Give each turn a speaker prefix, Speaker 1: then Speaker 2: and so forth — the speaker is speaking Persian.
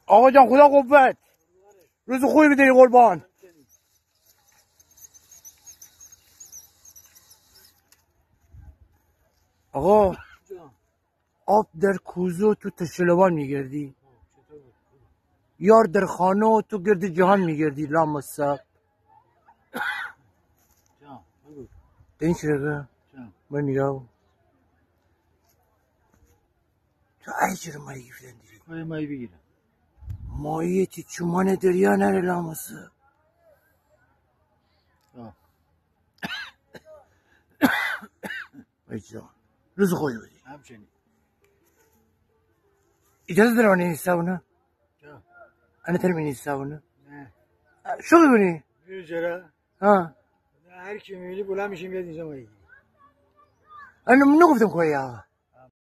Speaker 1: آقا جان خدا قوت. روز خوبی بدهی قربان. آقا آب در کوزه و تو تشلوان میگردی، یار در خانه و تو گرد جهان میگردی. لامصب این چرا من نگاه تو ای چرا مایی گفتن دیدی؟
Speaker 2: کاری مایی بگیرم
Speaker 1: مایی تی چومان دریا نره. لامصب ای جان روز خوبی بودی.
Speaker 2: همچنین
Speaker 1: اجازه دارم من این ساونه؟ انا تر من ساونه؟ نه شو ببینی؟
Speaker 2: چرا؟
Speaker 1: ها
Speaker 2: هر کی میبینی بلند میشیم بیاد اینجا مایی.
Speaker 1: انا نگفتم کویا.